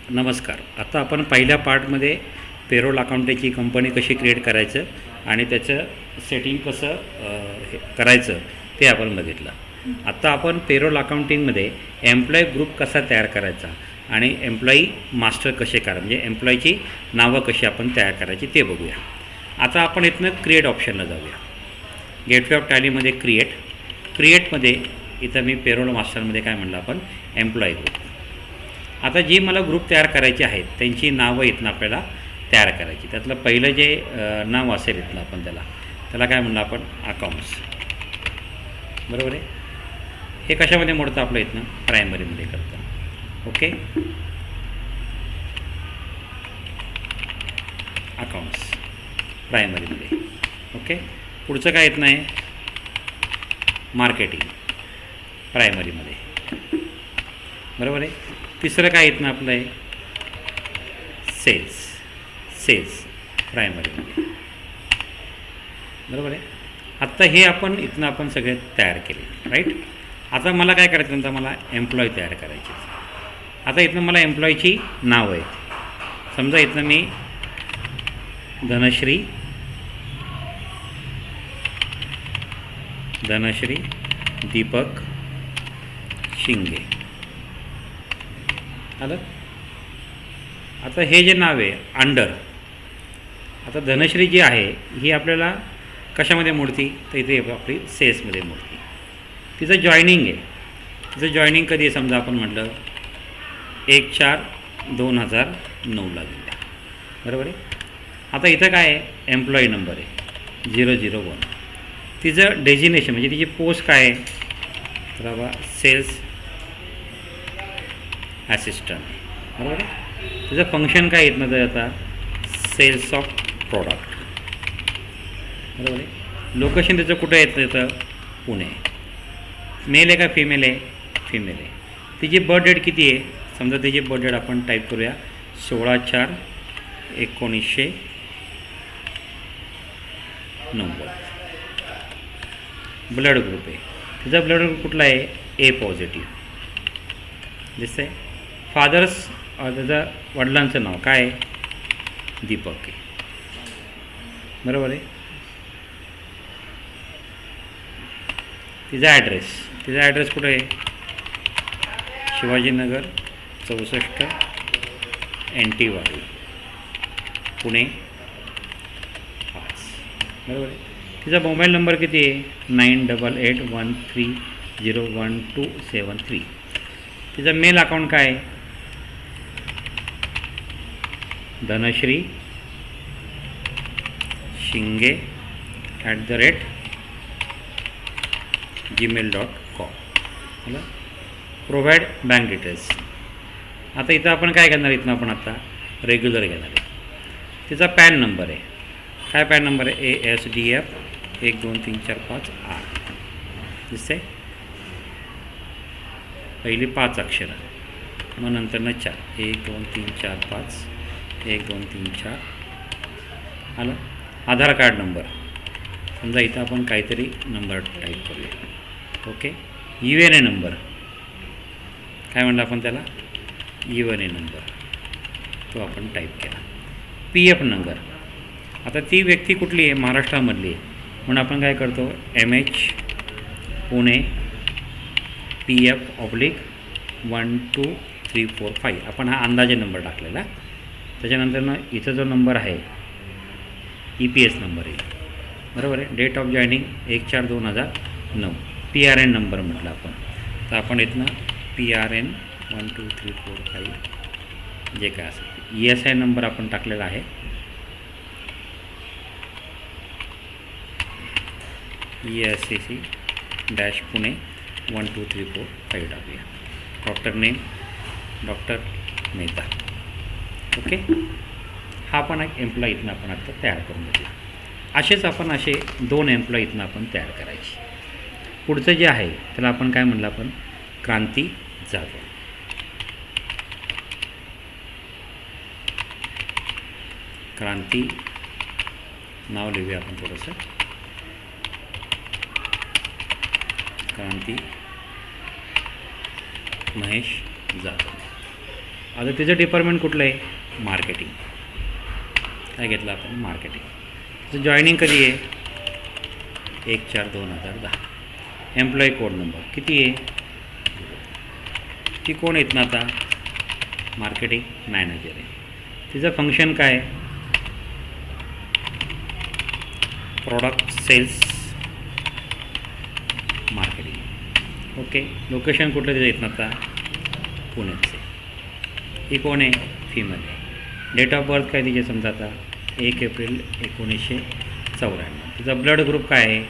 नमस्कार. आता आपण पहिल्या पार्टमध्ये पेरोल अकाउंटची कंपनी कशी क्रिएट करायचं आणि त्याचं सेटिंग कसं करायचं ते आपण बघितलं. आत्ता आपण पेरोल अकाउंटिंगमध्ये एम्प्लॉई ग्रुप कसा तयार करायचा आणि एम्प्लॉई मास्टर कसे करा म्हणजे एम्प्लॉईची नावं कशी आपण तयार करायची ते बघूया. आता आपण इथनं क्रिएट ऑप्शनला जाऊया. गेटवे ऑफ टॅलीमध्ये क्रिएटमध्ये इथं मी पेरोल मास्टरमध्ये काय म्हणलं आपण एम्प्लॉई ग्रुप. आता जी मला ग्रुप तयार करायची आहेत त्यांची नावं इथनं आपल्याला तयार करायची. त्यातलं पहिलं जे नाव असेल इथलं आपण त्याला काय म्हणलं आपण अकाउंट्स. बरोबर आहे. हे कशामध्ये मोडतं आपलं इथनं प्रायमरीमध्ये करतं. Okay, accounts प्रायमरीमध्ये. ओके, पुढचं काय येत नाही मार्केटिंग प्रायमरीमध्ये. बरोबर आहे. तिसरं काय येत ना आपलं आहे सेल्स प्रायमरीमध्ये. बरोबर आहे. आत्ता हे आपण इथनं आपण सगळे तयार केले राईट. आता मला काय करायचं नंतर मला एम्प्लॉई तयार करायची. आता इथनं मला एम्प्लॉईची नाव आहे. समजा इथनं मी धनश्री दीपक शिंगे आलं. आता हे जे नाव आहे अंडर, आता धनश्री जी आहे ही आपल्याला कशामध्ये मोडती तर इथे आपली सेल्समध्ये मोडती. तिचं जॉईनिंग आहे. तिचं जॉईनिंग कधी आहे समजा आपण म्हटलं 1/4/2009 गेल्या. बरोबर आहे. आता इथं काय आहे एम्प्लॉई नंबर आहे 001. तिचं डेजिग्नेशन म्हणजे तिची पोस्ट काय आहे तर बाबा सेल्स ॲसिस्टंट. बरोबर आहे. तिचं फंक्शन काय येत ना तर आता सेल्स ऑफ प्रॉडक्ट. बरोबर आहे. लोकेशन त्याचं कुठं येतं पुणे. मेल आहे का फिमेल आहे फिमेल आहे. तिची बर्थ डेट किती आहे समजा तिची बर्थ डेट आपण टाईप करूया 16/4/1990. ब्लड ग्रुप आहे. तिचा ब्लड ग्रुप कुठला आहे ए पॉझिटिव्ह दिसतं आहे. फादर्स त्याचं वडिलांचं नाव काय आहे दीपक आहे. बरोबर आहे. तिचा ॲड्रेस कुठं आहे शिवाजीनगर 64 NT वाडी पुणे 5. बरोबर आहे. तिचा मोबाईल नंबर किती आहे 9881301273. तिचा मेल अकाउंट काय आहे धनश्री शिंगे @gmail.com. मला प्रोव्हाइड बँक डिटेल्स. आता इथं आपण काय करणार इथनं आपण आता रेग्युलर घेणार आहे. तिचा पॅन नंबर आहे काय पॅन नंबर आहे ASDF 12345R दिसते. पहिली 5 अक्षरं मग नंतरनं 4 1 2 3 4 5 1 2 3 4 आलं. आधार कार्ड नंबर समजा इथं आपण काहीतरी नंबर टाईप करूया. ओके. UNA नंबर काय म्हणलं आपण त्याला UNA नंबर तो आपण टाईप केला. PF number. आता ती व्यक्ती कुठली आहे महाराष्ट्रामधली आहे म्हणून आपण काय करतो MH पुणे PF/12345 आपण हा अंदाजे नंबर टाकलेला. त्याच्यानंतर इथं जो नंबर आहे EPS नंबर आहे. बरोबर आहे. Date of joining 1/4/2009. PRN number म्हटलं आपण तर आपण इथनं PRN 12345 जे काय असेल. ESI नंबर आपण टाकलेला आहे. ESCC पुणे 12345 टाकूया. Doctor name doctor Mehta. Okay. हा पण एक एम्प्लॉई इथनं आपण आता तयार करून घेतला. असेच आपण 2 एम्प्लॉई इथनं आपण तयार करायची. पुढचं जे आहे त्याला आपण काय म्हणलं आपण क्रांती जाधव. क्रांती नाव लिहूया आपण थोडंसं क्रांती महेश जाधव. आता तिचं डिपार्टमेंट कुठलं आहे? मार्केटिंग. काय घेतलं आपण? मार्केटिंग. तिचं जॉईनिंग कधी आहे? 1/4/2010. एम्प्लॉई कोड नंबर किती आहे? ती कोण आहेत ना आता? मार्केटिंग मॅनेजर आहे. तिचं फंक्शन काय आहे? Product sales marketing. Okay. Location कुठलं तिचं येत ना आता? पुण्याचे. ही कोण आहे? फिमेल आहे. डेट ऑफ बर्थ काय तिचे समजा आता? 1 एप्रिल 1994. तिचा ब्लड ग्रुप काय आहे?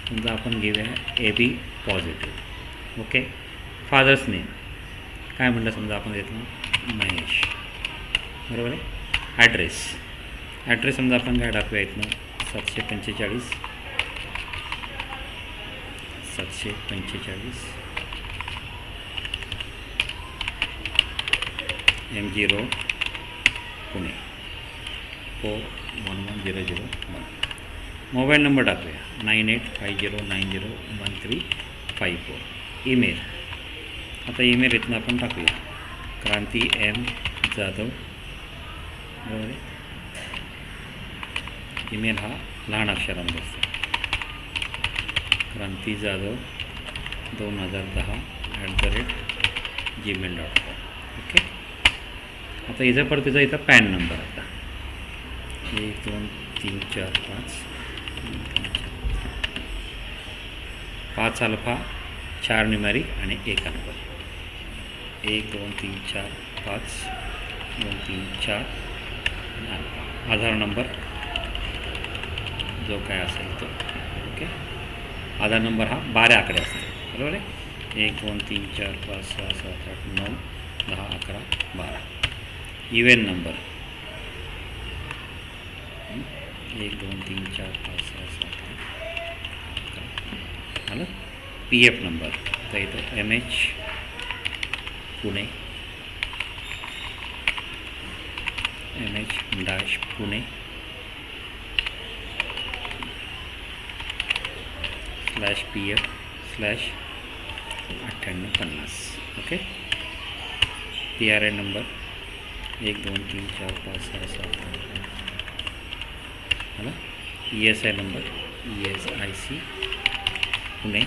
समजा आपण घेऊया AB positive. Okay. Father's name काय म्हटलं समजा आपण घेतलं? महेश. बरोबर आहे. ॲड्रेस समजा आपण काय टाकूया इथनं? 745 MG road Pune 411001. Mobile number टाकूया 9850901354. ईमेल आता ईमेल इथनं आपण टाकूया क्रांती M जाधव. बरोबर आहे. ईमेल हा लहान अक्षरामध्ये असतो. क्रांती जाधव 2010@gmail.com. ओके. आता इथं परत तिचा इथं पॅन नंबर आता 1 2 3 4 5 अल्फा 4 न्यूमॅरिक आणि 1 नंबर. 1 2 3 4 5 2 3 4 अल्फा. आधार नंबर जो काय असेल तो. ओके. आधार नंबर हा 12 आकडे असतो. बरोबर आहे. 1 2 3 4 5 6 7 8 9 10 11 12. Even number 1 2 3 4 5 6 7 8 11. आलं. PF नंबर तर इथं MH पुणे MH-पुणे /PF/9850. ओके. PRN नंबर 1 2 3 4 5 6 7 8 है ना. ESI number ESIC Pune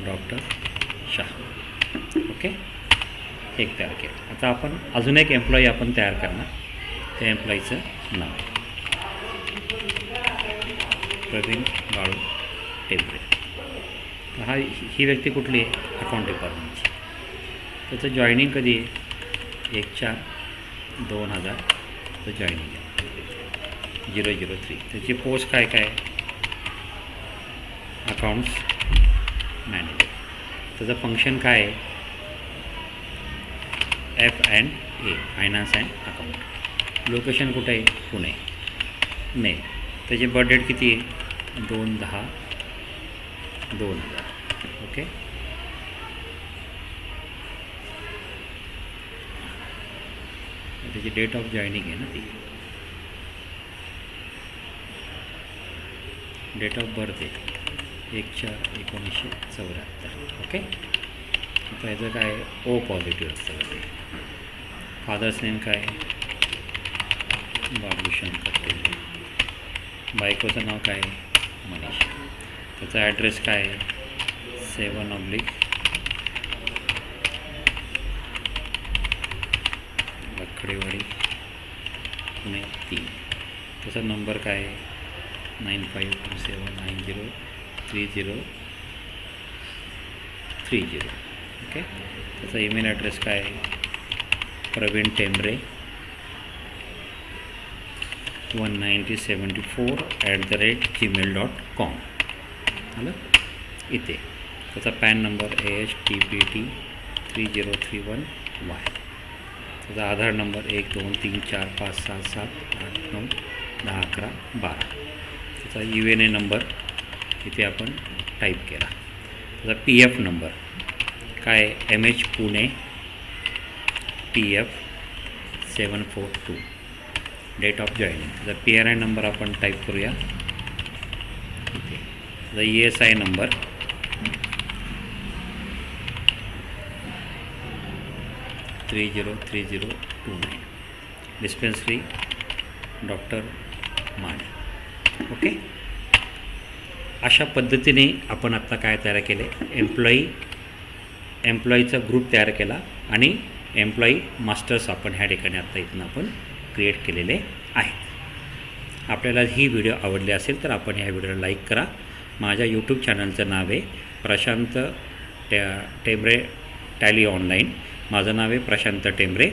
doctor Shah. Okay. एक तयार केलं. आता आपण अजून एक एम्प्लॉई आपण तयार करणार. त्या एम्प्लॉईचं नाव प्रवीण बाळू टेंबरे. ही व्यक्ती कुठली आहे? अकाउंट डिपार्टमेंटची. त्याचं जॉईनिंग कधी आहे? 1/4/2000 जॉईनिंग आहे. 003. त्याची पोस्ट काय काय? Accounts manager. त्याचं फंक्शन काय आहे? F&A finance and account. Location कुठं आहे? पुणे. नेम त्याची बर्थ डेट किती आहे? 2/10/2000. ओके. त्याची डेट ऑफ जॉईनिंग आहे ना ती. डेट ऑफ बर्थ आहे 1/4/1974. ओके. आता याचं काय? O पॉझिटिव्ह असतं ते. फादर्स नेम काय? बाबूशंकर टेंबरे. बायकोचं नाव काय? मनीषा. त्याचा ॲड्रेस काय? 7/, लखडेवाडी पुणे 3. त्याचा नंबर काय? 9527903030. ओके. त्याचा ईमेल ॲड्रेस काय? प्रवीण टेंबरे 19074@gmail.com. आलं इथे. त्याचा पॅन नंबर AHTPT 3031Y. त्याचा आधार नंबर 1 2 3 4 5 6 7 8 9 10 11 12. त्याचा UNA नंबर इथे आपण टाईप केला. त्याचा PF नंबर काय? MH Pune PF 742. Date of joining. त्याचा PRN नंबर आपण टाईप करूया the ESI number 303029, dispensary doctor Mane. Okay, अशा पद्धतीने आपण आत्ता काय तयार केले, एम्प्लॉईचा ग्रुप तयार केला आणि एम्प्लॉई मास्टर्स आपण ह्या ठिकाणी आत्ता इथून आपण क्रिएट केलेले आहेत. आपल्याला ही व्हिडिओ आवडली असेल तर आपण ह्या व्हिडिओला लाईक करा. माझ्या यूट्यूब चॅनलचं नाव आहे प्रशांत टेंबरे टॅली ऑनलाईन. माझं नाव आहे Prashant Tembre.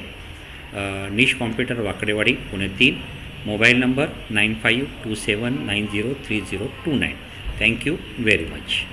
Nish computer Wakdewadi Pune 3. Mobile number 9527903029. Thank you very much.